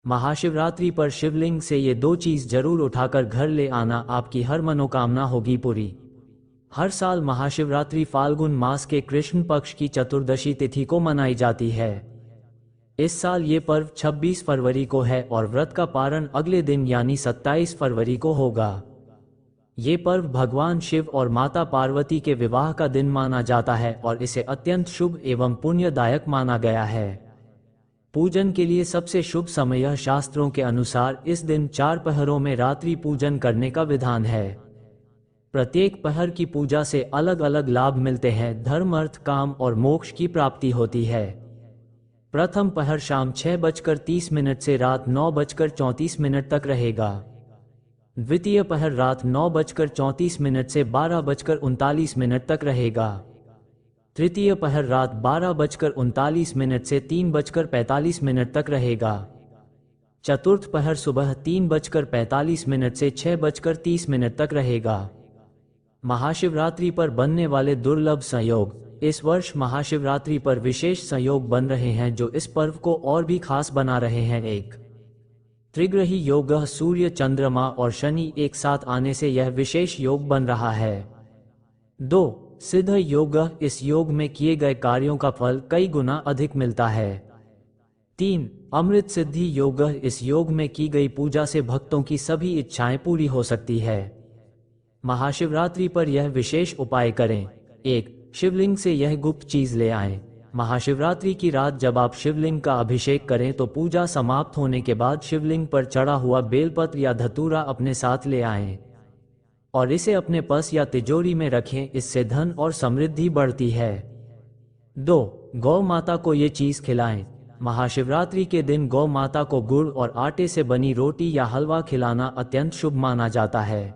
महाशिवरात्रि पर शिवलिंग से ये दो चीज़ जरूर उठाकर घर ले आना, आपकी हर मनोकामना होगी पूरी। हर साल महाशिवरात्रि फाल्गुन मास के कृष्ण पक्ष की चतुर्दशी तिथि को मनाई जाती है। इस साल ये पर्व 26 फरवरी को है और व्रत का पारण अगले दिन यानी 27 फरवरी को होगा। ये पर्व भगवान शिव और माता पार्वती के विवाह का दिन माना जाता है और इसे अत्यंत शुभ एवं पुण्यदायक माना गया है। पूजन के लिए सबसे शुभ समय शास्त्रों के अनुसार इस दिन 4 पहरों में रात्रि पूजन करने का विधान है। प्रत्येक पहर की पूजा से अलग अलग लाभ मिलते हैं, धर्म, अर्थ, काम और मोक्ष की प्राप्ति होती है। प्रथम पहर शाम 6:30 से रात 9:34 तक रहेगा। द्वितीय पहर रात 9:34 से 12:39 तक रहेगा। तृतीय पहर रात 12:39 से 3:45 तक रहेगा। चतुर्थ पहर सुबह 3:45 से 6:30 तक रहेगा। महाशिवरात्रि पर बनने वाले दुर्लभ संयोग। इस वर्ष महाशिवरात्रि पर विशेष संयोग बन रहे हैं जो इस पर्व को और भी खास बना रहे हैं। 1. त्रिग्रही योग, सूर्य, चंद्रमा और शनि एक साथ आने से यह विशेष योग बन रहा है। 2. सिद्ध योग, इस योग में किए गए कार्यों का फल कई गुना अधिक मिलता है। 3. अमृत सिद्धि योग, इस योग में की गई पूजा से भक्तों की सभी इच्छाएं पूरी हो सकती है। महाशिवरात्रि पर यह विशेष उपाय करें। 1. शिवलिंग से यह गुप्त चीज ले आएं। महाशिवरात्रि की रात जब आप शिवलिंग का अभिषेक करें तो पूजा समाप्त होने के बाद शिवलिंग पर चढ़ा हुआ बेलपत्र या धतूरा अपने साथ ले आएं और इसे अपने पर्स या तिजोरी में रखें, इससे धन और समृद्धि बढ़ती है। 2. गौ माता को ये चीज खिलाएं। महाशिवरात्रि के दिन गौ माता को गुड़ और आटे से बनी रोटी या हलवा खिलाना अत्यंत शुभ माना जाता है।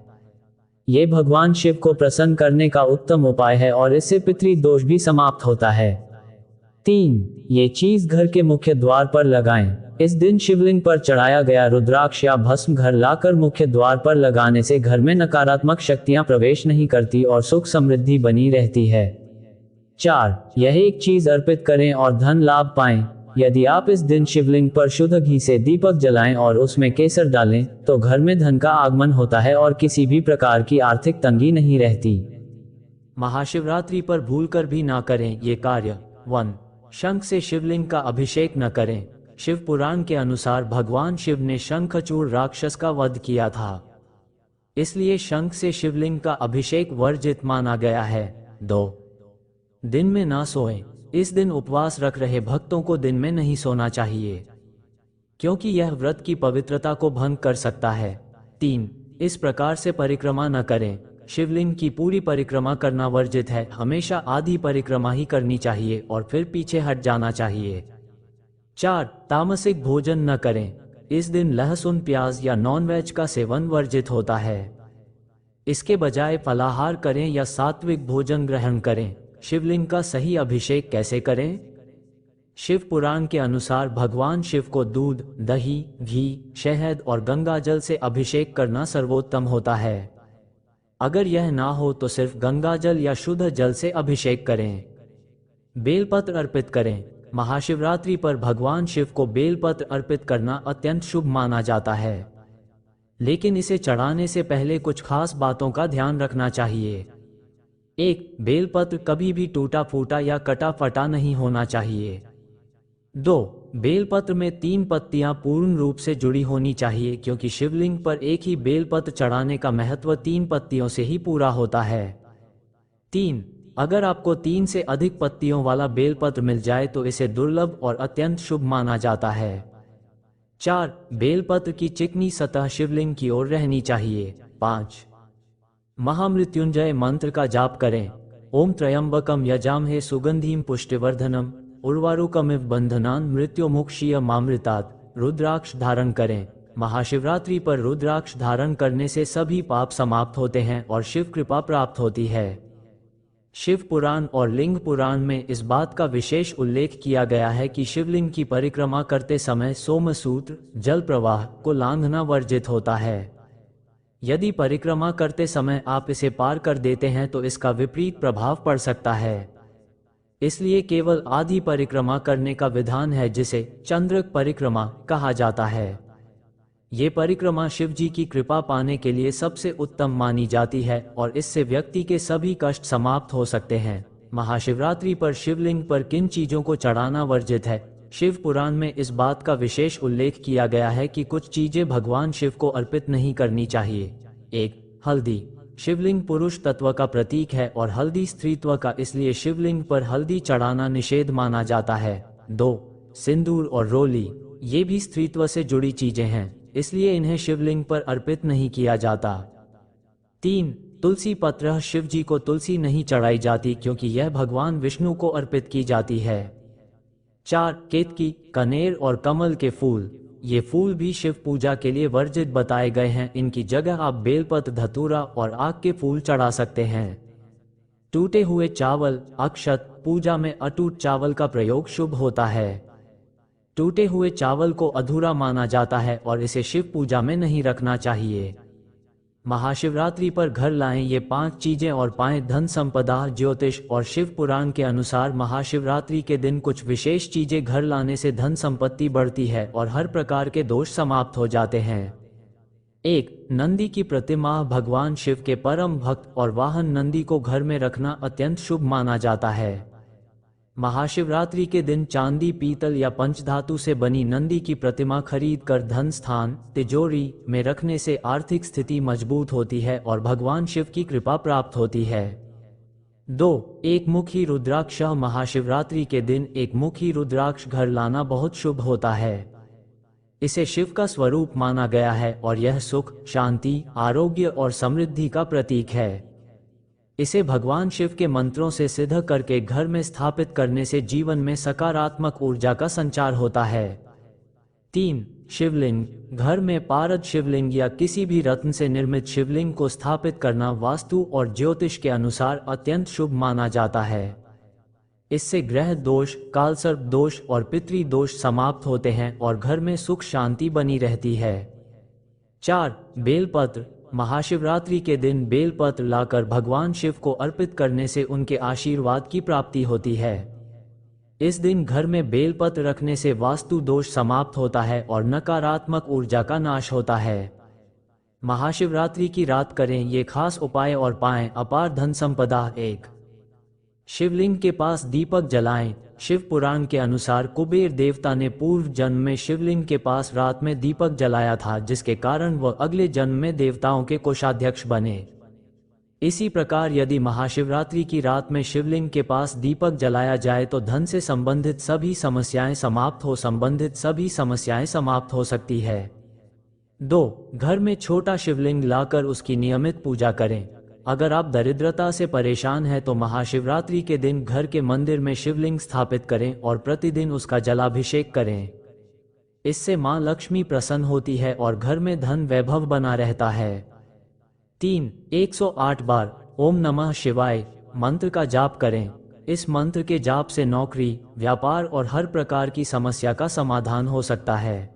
ये भगवान शिव को प्रसन्न करने का उत्तम उपाय है और इससे पितृ दोष भी समाप्त होता है। 3. ये चीज घर के मुख्य द्वार पर लगाएं। इस दिन शिवलिंग पर चढ़ाया गया रुद्राक्ष या भस्म घर लाकर मुख्य द्वार पर लगाने से घर में नकारात्मक शक्तियां प्रवेश नहीं करती और सुख समृद्धि बनी रहती है। 4. यह एक चीज अर्पित करें और धन लाभ पाएं। यदि आप इस दिन शिवलिंग पर शुद्ध घी से दीपक जलाएं और उसमें केसर डालें तो घर में धन का आगमन होता है और किसी भी प्रकार की आर्थिक तंगी नहीं रहती। महाशिवरात्रि पर भूलकर भी ना करें ये कार्य। 1. शंख से शिवलिंग का अभिषेक न करें। शिव पुराण के अनुसार भगवान शिव ने शंखचूड़ राक्षस का वध किया था, इसलिए शंख से शिवलिंग का अभिषेक वर्जित माना गया है। 2. दिन में ना सोएं। इस दिन उपवास रख रहे भक्तों को दिन में नहीं सोना चाहिए क्योंकि यह व्रत की पवित्रता को भंग कर सकता है। 3. इस प्रकार से परिक्रमा न करें। शिवलिंग की पूरी परिक्रमा करना वर्जित है, हमेशा आधी परिक्रमा ही करनी चाहिए और फिर पीछे हट जाना चाहिए। 4. तामसिक भोजन न करें। इस दिन लहसुन, प्याज या नॉनवेज का सेवन वर्जित होता है। इसके बजाय फलाहार करें या सात्विक भोजन ग्रहण करें। शिवलिंग का सही अभिषेक कैसे करें? शिव पुराण के अनुसार भगवान शिव को दूध, दही, घी, शहद और गंगाजल से अभिषेक करना सर्वोत्तम होता है। अगर यह ना हो तो सिर्फ गंगाजल या शुद्ध जल से अभिषेक करें। बेलपत्र अर्पित करें। महाशिवरात्रि पर भगवान शिव को बेलपत्र अर्पित करना अत्यंत शुभ माना जाता है, लेकिन इसे चढ़ाने से पहले कुछ खास बातों का ध्यान रखना चाहिए। 1. बेलपत्र कभी भी टूटा फूटा या कटा फटा नहीं होना चाहिए। 2. बेलपत्र में 3 पत्तियां पूर्ण रूप से जुड़ी होनी चाहिए क्योंकि शिवलिंग पर एक ही बेलपत्र चढ़ाने का महत्व 3 पत्तियों से ही पूरा होता है। 3. अगर आपको 3 से अधिक पत्तियों वाला बेलपत्र मिल जाए तो इसे दुर्लभ और अत्यंत शुभ माना जाता है। 4. बेलपत्र की चिकनी सतह शिवलिंग की ओर रहनी चाहिए। 5. महामृत्युंजय मंत्र का जाप करें। ओम त्र्यंबकम यजामहे सुगंधिम पुष्टिवर्धनम उर्वारुकमिव बंधनान मृत्युमुक्षीय मामृतात्। रुद्राक्ष धारण करें। महाशिवरात्रि पर रुद्राक्ष धारण करने से सभी पाप समाप्त होते हैं और शिव कृपा प्राप्त होती है। शिव पुराण और लिंग पुराण में इस बात का विशेष उल्लेख किया गया है कि शिवलिंग की परिक्रमा करते समय सोमसूत्र, जल प्रवाह को लांघना वर्जित होता है। यदि परिक्रमा करते समय आप इसे पार कर देते हैं तो इसका विपरीत प्रभाव पड़ सकता है। इसलिए केवल आधी परिक्रमा करने का विधान है जिसे चंद्रक परिक्रमा कहा जाता है। ये परिक्रमा शिव जी की कृपा पाने के लिए सबसे उत्तम मानी जाती है और इससे व्यक्ति के सभी कष्ट समाप्त हो सकते हैं। महाशिवरात्रि पर शिवलिंग पर किन चीजों को चढ़ाना वर्जित है? शिव पुराण में इस बात का विशेष उल्लेख किया गया है कि कुछ चीजें भगवान शिव को अर्पित नहीं करनी चाहिए। 1. हल्दी। शिवलिंग पुरुष तत्व का प्रतीक है और हल्दी स्त्रीत्व का, इसलिए शिवलिंग पर हल्दी चढ़ाना निषेध माना जाता है। 2. सिंदूर और रोली। ये भी स्त्रीत्व से जुड़ी चीजें हैं, इसलिए इन्हें शिवलिंग पर अर्पित नहीं किया जाता। 3. तुलसी पत्र। शिव जी को तुलसी नहीं चढ़ाई जाती क्योंकि यह भगवान विष्णु को अर्पित की जाती है। 4. केतकी, कनेर और कमल के फूल। ये फूल भी शिव पूजा के लिए वर्जित बताए गए हैं। इनकी जगह आप बेलपत्र, धतूरा और आक के फूल चढ़ा सकते हैं। टूटे हुए चावल, अक्षत। पूजा में अटूट चावल का प्रयोग शुभ होता है। टूटे हुए चावल को अधूरा माना जाता है और इसे शिव पूजा में नहीं रखना चाहिए। महाशिवरात्रि पर घर लाएं ये 5 चीजें और पाएं धन संपदा, ज्योतिष और शिव पुराण के अनुसार महाशिवरात्रि के दिन कुछ विशेष चीजें घर लाने से धन संपत्ति बढ़ती है और हर प्रकार के दोष समाप्त हो जाते हैं। 1. नंदी की प्रतिमा। भगवान शिव के परम भक्त और वाहन नंदी को घर में रखना अत्यंत शुभ माना जाता है। महाशिवरात्रि के दिन चांदी, पीतल या पंचधातु से बनी नंदी की प्रतिमा खरीद कर धन स्थान, तिजोरी में रखने से आर्थिक स्थिति मजबूत होती है और भगवान शिव की कृपा प्राप्त होती है। 2. एक मुखी रुद्राक्ष। महाशिवरात्रि के दिन एक मुखी रुद्राक्ष घर लाना बहुत शुभ होता है। इसे शिव का स्वरूप माना गया है और यह सुख, शांति, आरोग्य और समृद्धि का प्रतीक है। इसे भगवान शिव के मंत्रों से सिद्ध करके घर में स्थापित करने से जीवन में सकारात्मक ऊर्जा का संचार होता है। 3. शिवलिंग। घर में पारद शिवलिंग या किसी भी रत्न से निर्मित शिवलिंग को स्थापित करना वास्तु और ज्योतिष के अनुसार अत्यंत शुभ माना जाता है। इससे ग्रह दोष, कालसर्प दोष और पितृ दोष समाप्त होते हैं और घर में सुख शांति बनी रहती है। 4. बेलपत्र। महाशिवरात्रि के दिन बेलपत्र लाकर भगवान शिव को अर्पित करने से उनके आशीर्वाद की प्राप्ति होती है। इस दिन घर में बेलपत्र रखने से वास्तु दोष समाप्त होता है और नकारात्मक ऊर्जा का नाश होता है। महाशिवरात्रि की रात करें ये खास उपाय और पाएं अपार धन संपदा। 1. शिवलिंग के पास दीपक जलाएं। शिव पुराण के अनुसार कुबेर देवता ने पूर्व जन्म में शिवलिंग के पास रात में दीपक जलाया था, जिसके कारण वह अगले जन्म में देवताओं के कोषाध्यक्ष बने। इसी प्रकार यदि महाशिवरात्रि की रात में शिवलिंग के पास दीपक जलाया जाए तो धन से संबंधित सभी समस्याएं समाप्त हो सकती है। 2. घर में छोटा शिवलिंग लाकर उसकी नियमित पूजा करें। अगर आप दरिद्रता से परेशान हैं तो महाशिवरात्रि के दिन घर के मंदिर में शिवलिंग स्थापित करें और प्रतिदिन उसका जलाभिषेक करें। इससे मां लक्ष्मी प्रसन्न होती है और घर में धन वैभव बना रहता है। 3. 108 बार ओम नमः शिवाय मंत्र का जाप करें। इस मंत्र के जाप से नौकरी, व्यापार और हर प्रकार की समस्या का समाधान हो सकता है।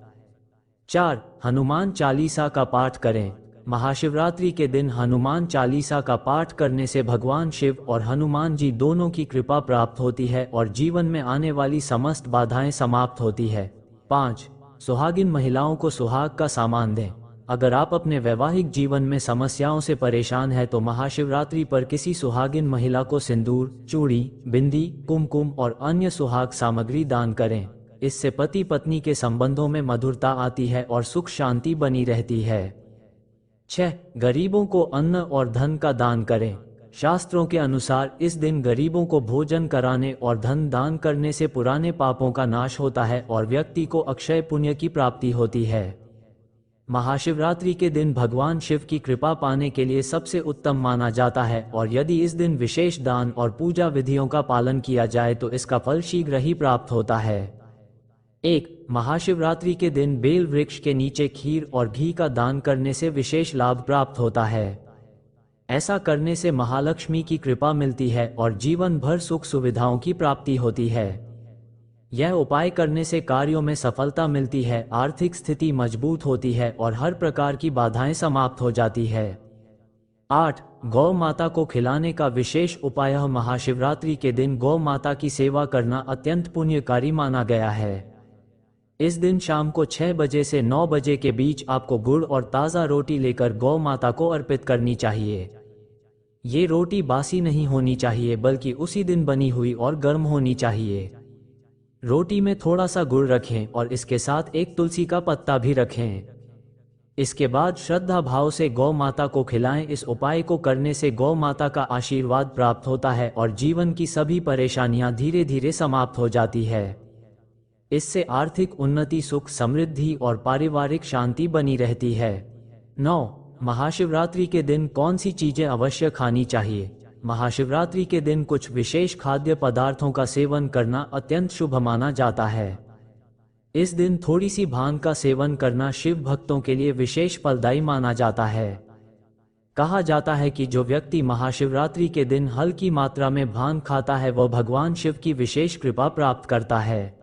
4. हनुमान चालीसा का पाठ करें। महाशिवरात्रि के दिन हनुमान चालीसा का पाठ करने से भगवान शिव और हनुमान जी दोनों की कृपा प्राप्त होती है और जीवन में आने वाली समस्त बाधाएं समाप्त होती है। 5. सुहागिन महिलाओं को सुहाग का सामान दें। अगर आप अपने वैवाहिक जीवन में समस्याओं से परेशान हैं तो महाशिवरात्रि पर किसी सुहागिन महिला को सिंदूर, चूड़ी, बिंदी, कुमकुम और अन्य सुहाग सामग्री दान करें। इससे पति पत्नी के संबंधों में मधुरता आती है और सुख शांति बनी रहती है। 6. गरीबों को अन्न और धन का दान करें। शास्त्रों के अनुसार इस दिन गरीबों को भोजन कराने और धन दान करने से पुराने पापों का नाश होता है और व्यक्ति को अक्षय पुण्य की प्राप्ति होती है। महाशिवरात्रि के दिन भगवान शिव की कृपा पाने के लिए सबसे उत्तम माना जाता है और यदि इस दिन विशेष दान और पूजा विधियों का पालन किया जाए तो इसका फल शीघ्र ही प्राप्त होता है। 1. महाशिवरात्रि के दिन बेल वृक्ष के नीचे खीर और घी का दान करने से विशेष लाभ प्राप्त होता है। ऐसा करने से महालक्ष्मी की कृपा मिलती है और जीवन भर सुख सुविधाओं की प्राप्ति होती है। यह उपाय करने से कार्यों में सफलता मिलती है, आर्थिक स्थिति मजबूत होती है और हर प्रकार की बाधाएं समाप्त हो जाती है। 8. गौ माता को खिलाने का विशेष उपाय। महाशिवरात्रि के दिन गौ माता की सेवा करना अत्यंत पुण्यकारी माना गया है। इस दिन शाम को 6 बजे से 9 बजे के बीच आपको गुड़ और ताज़ा रोटी लेकर गौ माता को अर्पित करनी चाहिए। ये रोटी बासी नहीं होनी चाहिए बल्कि उसी दिन बनी हुई और गर्म होनी चाहिए। रोटी में थोड़ा सा गुड़ रखें और इसके साथ एक तुलसी का पत्ता भी रखें। इसके बाद श्रद्धा भाव से गौ माता को खिलाएं। इस उपाय को करने से गौ माता का आशीर्वाद प्राप्त होता है और जीवन की सभी परेशानियां धीरे धीरे समाप्त हो जाती है। इससे आर्थिक उन्नति, सुख, समृद्धि और पारिवारिक शांति बनी रहती है। 9. महाशिवरात्रि के दिन कौन सी चीजें अवश्य खानी चाहिए। महाशिवरात्रि के दिन कुछ विशेष खाद्य पदार्थों का सेवन करना अत्यंत शुभ माना जाता है। इस दिन थोड़ी सी भांग का सेवन करना शिव भक्तों के लिए विशेष फलदायी माना जाता है। कहा जाता है कि जो व्यक्ति महाशिवरात्रि के दिन हल्की मात्रा में भांग खाता है वह भगवान शिव की विशेष कृपा प्राप्त करता है।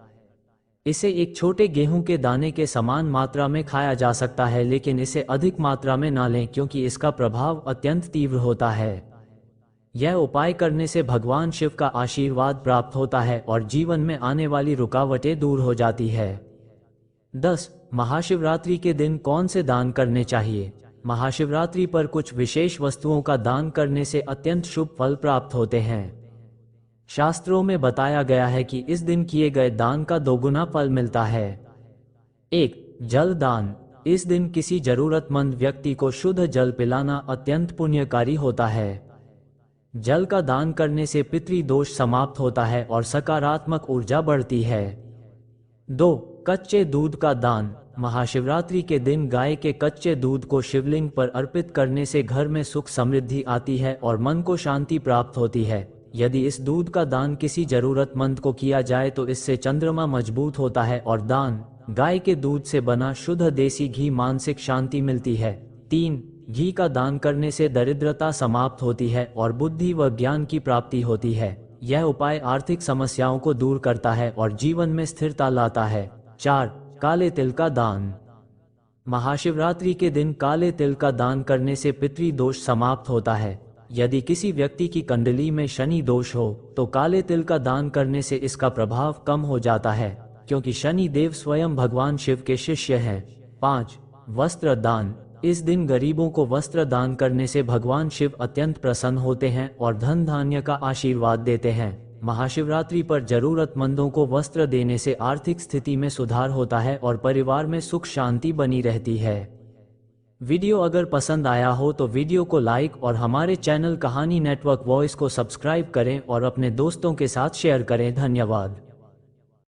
इसे एक छोटे गेहूं के दाने के समान मात्रा में खाया जा सकता है, लेकिन इसे अधिक मात्रा में ना लें क्योंकि इसका प्रभाव अत्यंत तीव्र होता है। यह उपाय करने से भगवान शिव का आशीर्वाद प्राप्त होता है और जीवन में आने वाली रुकावटें दूर हो जाती है। 10. महाशिवरात्रि के दिन कौन से दान करने चाहिए। महाशिवरात्रि पर कुछ विशेष वस्तुओं का दान करने से अत्यंत शुभ फल प्राप्त होते हैं। शास्त्रों में बताया गया है कि इस दिन किए गए दान का दोगुना फल मिलता है। 1. जल दान। इस दिन किसी जरूरतमंद व्यक्ति को शुद्ध जल पिलाना अत्यंत पुण्यकारी होता है। जल का दान करने से पितृदोष समाप्त होता है और सकारात्मक ऊर्जा बढ़ती है। 2. कच्चे दूध का दान। महाशिवरात्रि के दिन गाय के कच्चे दूध को शिवलिंग पर अर्पित करने से घर में सुख समृद्धि आती है और मन को शांति प्राप्त होती है। यदि इस दूध का दान किसी जरूरतमंद को किया जाए तो इससे चंद्रमा मजबूत होता है और दान गाय के दूध से बना शुद्ध देसी घी मानसिक शांति मिलती है। 3. घी का दान करने से दरिद्रता समाप्त होती है और बुद्धि व ज्ञान की प्राप्ति होती है। यह उपाय आर्थिक समस्याओं को दूर करता है और जीवन में स्थिरता लाता है। 4. काले तिल का दान। महाशिवरात्रि के दिन काले तिल का दान करने से पितृदोष समाप्त होता है। यदि किसी व्यक्ति की कुंडली में शनि दोष हो तो काले तिल का दान करने से इसका प्रभाव कम हो जाता है, क्योंकि शनि देव स्वयं भगवान शिव के शिष्य हैं। 5. वस्त्र दान। इस दिन गरीबों को वस्त्र दान करने से भगवान शिव अत्यंत प्रसन्न होते हैं और धन धान्य का आशीर्वाद देते हैं। महाशिवरात्रि पर जरूरतमंदों को वस्त्र देने से आर्थिक स्थिति में सुधार होता है और परिवार में सुख शांति बनी रहती है। वीडियो अगर पसंद आया हो तो वीडियो को लाइक और हमारे चैनल कहानी नेटवर्क वॉइस को सब्सक्राइब करें और अपने दोस्तों के साथ शेयर करें। धन्यवाद।